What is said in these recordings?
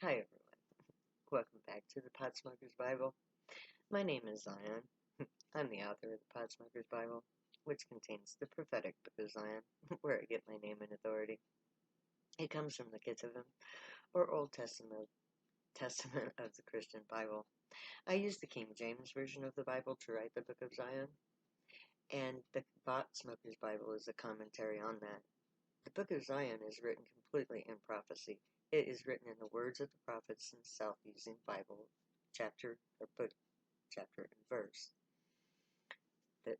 Hi everyone, welcome back to the Podsmoker's Bible. My name is Zion. I'm the author of the Podsmoker's Bible, which contains the prophetic book of Zion, where I get my name and authority. It comes from the Ketuvim, or Old Testament of the Christian Bible. I use the King James Version of the Bible to write the book of Zion, and the Podsmoker's Bible is a commentary on that. The book of Zion is written completely in prophecy. It is written in the words of the prophets themselves using Bible chapter or book, chapter, and verse.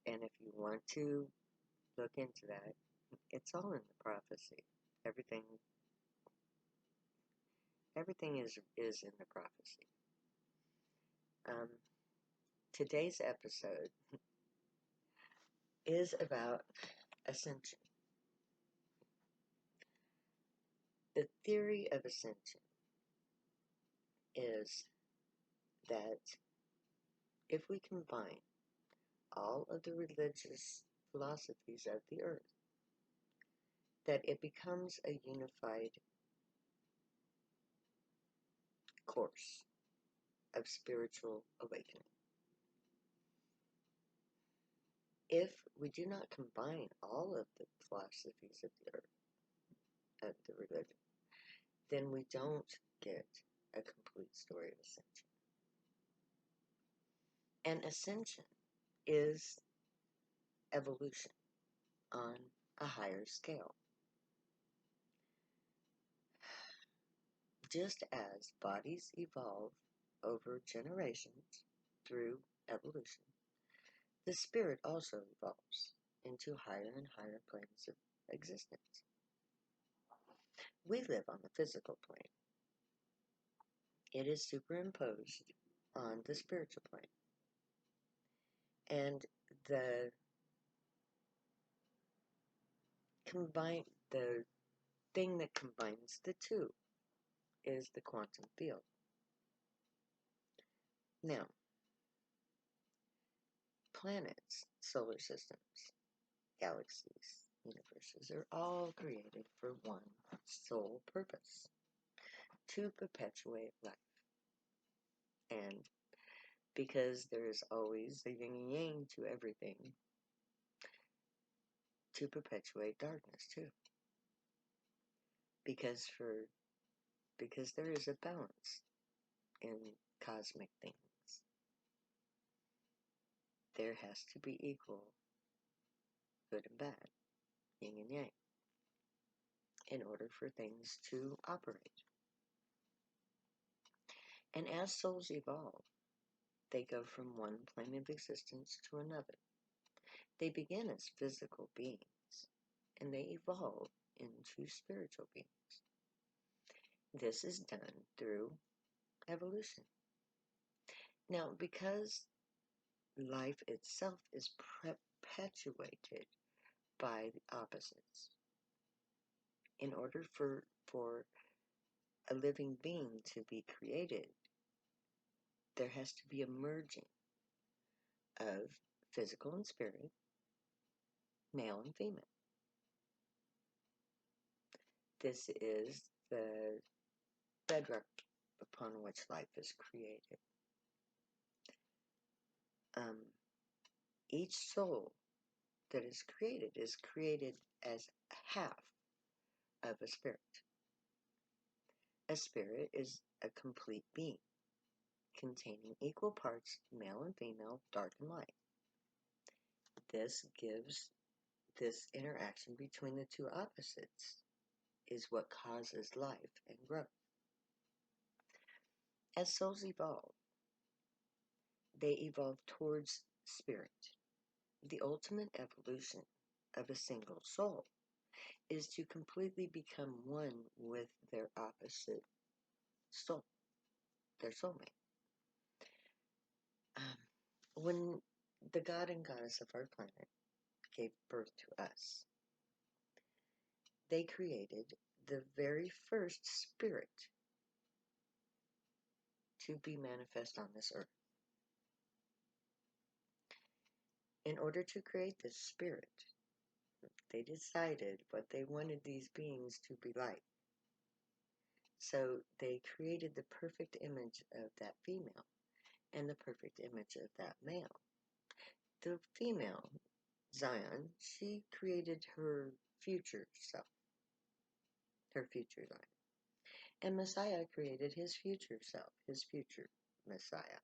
And if you want to look into that, it's all in the prophecy. Everything is in the prophecy. Today's episode is about ascension. The theory of ascension is that if we combine all of the religious philosophies of the earth, that it becomes a unified course of spiritual awakening. If we do not combine all of the philosophies of the earth, of the religion, then we don't get a complete story of ascension. And ascension is evolution on a higher scale. Just as bodies evolve over generations through evolution, the spirit also evolves into higher and higher planes of existence. We live on the physical plane. It is superimposed on the spiritual plane. And the thing that combines the two is the quantum field. Now, planets, solar systems, galaxies, universes are all created for one sole purpose: to perpetuate life. And because there is always a yin and yang to everything, to perpetuate darkness too. Because there is a balance in cosmic things. There has to be equal good and bad, yin and yang, in order for things to operate. And as souls evolve, they go from one plane of existence to another. They begin as physical beings, and they evolve into spiritual beings. This is done through evolution. Now, because life itself is perpetuated by the opposites, in order for a living being to be created, there has to be a merging of physical and spirit, male and female. This is the bedrock upon which life is created. Each soul that is created as half of a spirit. A spirit is a complete being, containing equal parts male and female, dark and light. This interaction between the two opposites is what causes life and growth. As souls evolve, they evolve towards spirit. The ultimate evolution of a single soul is to completely become one with their opposite soul, their soulmate. When the God and Goddess of our planet gave birth to us, they created the very first spirit to be manifest on this earth. In order to create this spirit, they decided what they wanted these beings to be like. So they created the perfect image of that female and the perfect image of that male. The female, Zion, she created her future self, her future Zion. And Messiah created his future self, his future Messiah.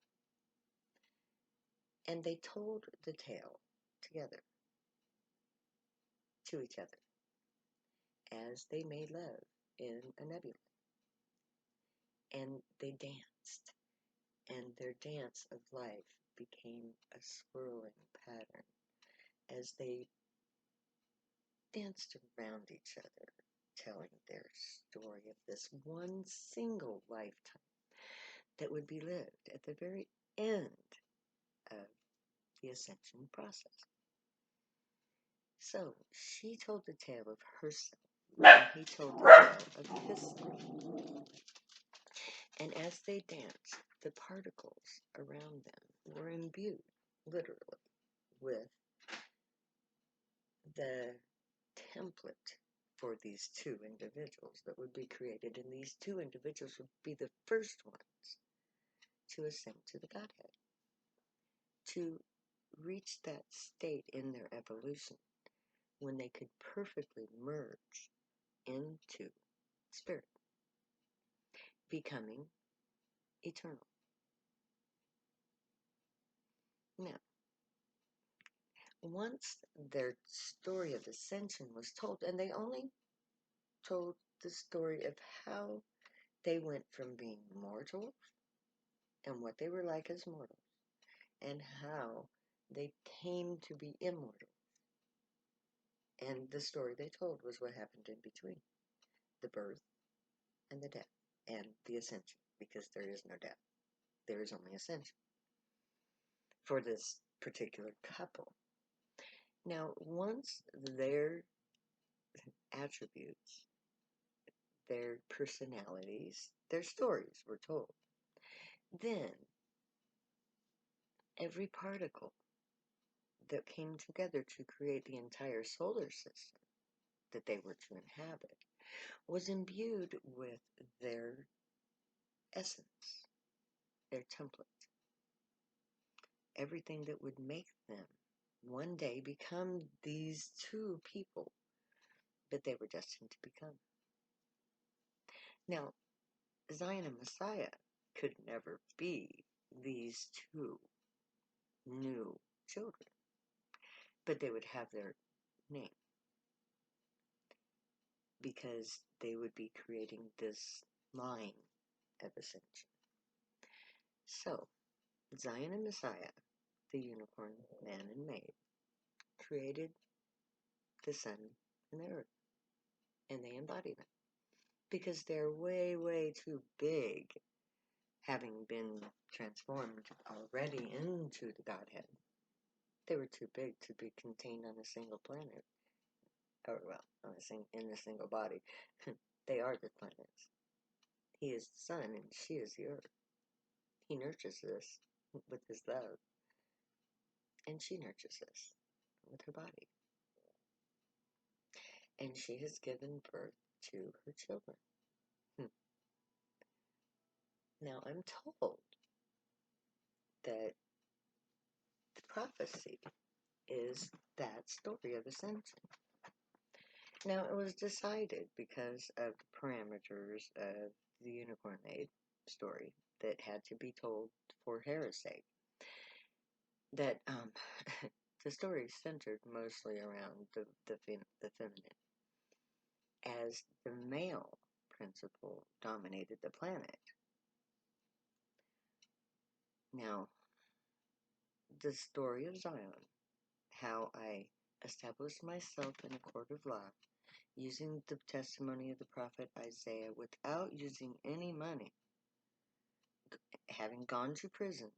And they told the tale together to each other as they made love in a nebula. And they danced, and their dance of life became a swirling pattern as they danced around each other, telling their story of this one single lifetime that would be lived at the very end of the ascension process. So she told the tale of herself, and he told the tale of himself. And as they danced, the particles around them were imbued, literally, with the template for these two individuals that would be created, and these two individuals would be the first ones to ascend to the Godhead, to reach that state in their evolution when they could perfectly merge into spirit, becoming eternal. Now, once their story of ascension was told, and they only told the story of how they went from being mortals and what they were like as mortals, and how they came to be immortal. And the story they told was what happened in between the birth and the death and the ascension, because there is no death, there is only ascension for this particular couple. Now, once their attributes, their personalities, their stories were told, then every particle that came together to create the entire solar system that they were to inhabit was imbued with their essence, their template, everything that would make them one day become these two people that they were destined to become. Now, Zion and Messiah could never be these two new children, but they would have their name because they would be creating this line of ascension. So, Zion and Messiah, the unicorn man and maid, created the sun and the earth, and they embody them because they're way, way too big, having been transformed already into the Godhead. They were too big to be contained on a single planet, or well, in a single body. They are the planets. He is the sun, and she is the earth. He nurtures this with his love, and she nurtures this with her body. And she has given birth to her children. Now, I'm told that the prophecy is that story of ascension. Now, it was decided because of the parameters of the unicorn maid story that had to be told for Hera's sake, that the story centered mostly around the feminine, as the male principle dominated the planet. Now, the story of Zion, how I established myself in a court of law using the testimony of the prophet Isaiah without using any money, having gone to prison,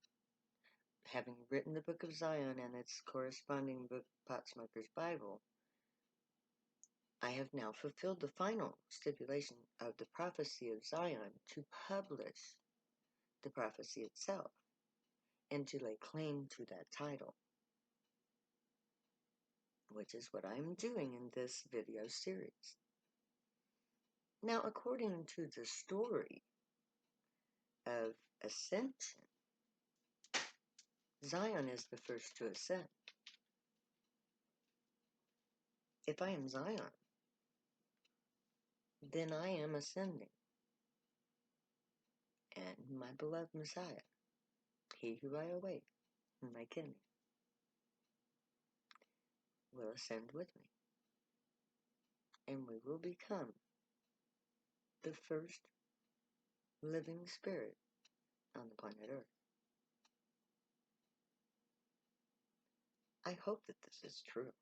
having written the Book of Zion and its corresponding book, Potsmoker's Bible, I have now fulfilled the final stipulation of the prophecy of Zion to publish the prophecy itself and to lay claim to that title, which is what I'm doing in this video series. Now, according to the story of ascension, Zion is the first to ascend. If I am Zion, then I am ascending. And my beloved Messiah, he who I await, my Kenny, will ascend with me. And we will become the first living spirit on the planet Earth. I hope that this is true.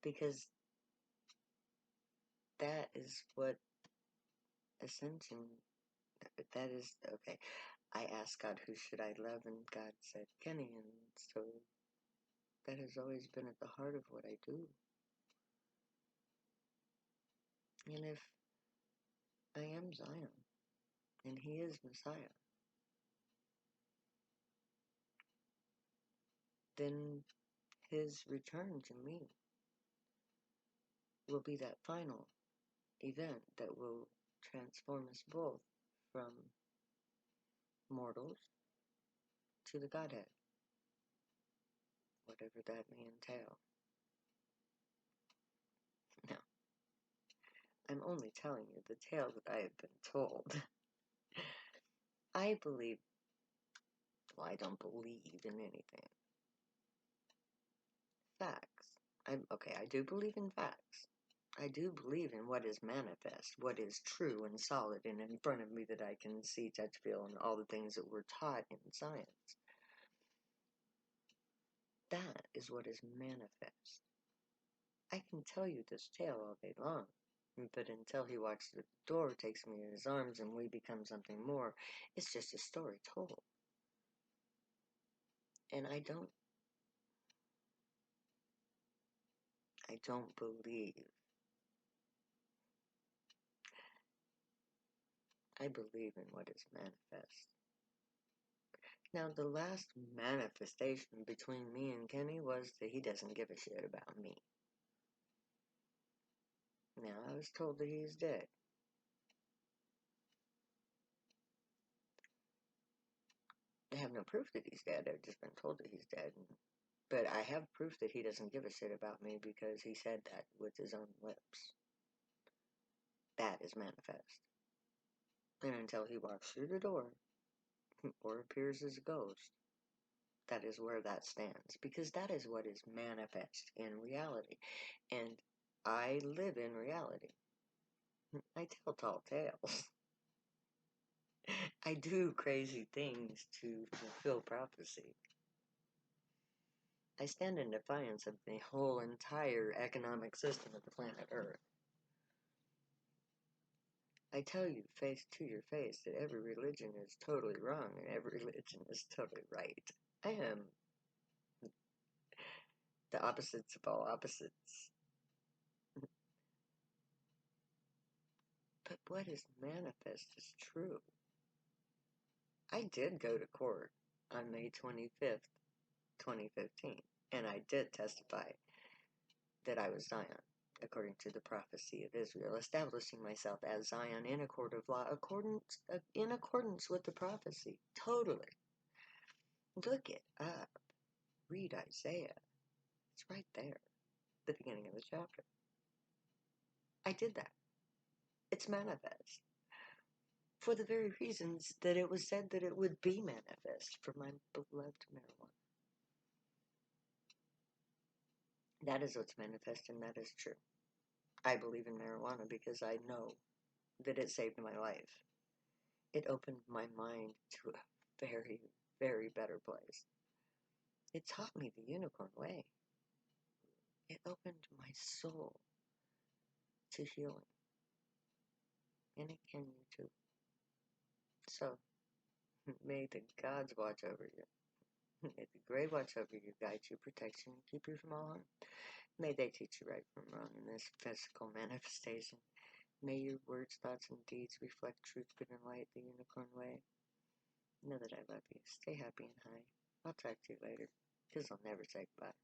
Because that is what ascension, that is, okay. I asked God, who should I love? And God said, Kenny. And so that has always been at the heart of what I do. And if I am Zion, and he is Messiah, then his return to me will be that final event that will transform us both from mortals to the Godhead, whatever that may entail. Now, I'm only telling you the tale that I have been told. I believe, well, I don't believe in anything. Facts. I do believe in facts. I do believe in what is manifest, what is true and solid and in front of me that I can see, touch, feel, and all the things that we're taught in science. That is what is manifest. I can tell you this tale all day long, but until he walks through the door, takes me in his arms, and we become something more, it's just a story told. And I don't believe. I believe in what is manifest. Now, the last manifestation between me and Kenny was that he doesn't give a shit about me. Now, I was told that he's dead. I have no proof that he's dead. I've just been told that he's dead. But I have proof that he doesn't give a shit about me because he said that with his own lips. That is manifest. And until he walks through the door or appears as a ghost, that is where that stands. Because that is what is manifest in reality. And I live in reality. I tell tall tales. I do crazy things to fulfill prophecy. I stand in defiance of the whole entire economic system of the planet Earth. I tell you face to your face that every religion is totally wrong and every religion is totally right. I am the opposites of all opposites. But what is manifest is true. I did go to court on May 25th, 2015, and I did testify that I was Zion, according to the prophecy of Israel, establishing myself as Zion in a court of law, in accordance with the prophecy. Totally. Look it up. Read Isaiah. It's right there, the beginning of the chapter. I did that. It's manifest. For the very reasons that it was said that it would be manifest for my beloved marijuana. That is what's manifest, and that is true. I believe in marijuana because I know that it saved my life. It opened my mind to a very, very better place. It taught me the unicorn way. It opened my soul to healing. And it can you too. So, may the gods watch over you. May the great watch over you, guide you, protect you, and keep you from all harm. May they teach you right from wrong in this physical manifestation. May your words, thoughts, and deeds reflect truth, good, and light, the unicorn way. Know that I love you. Stay happy and high. I'll talk to you later, because I'll never say goodbye.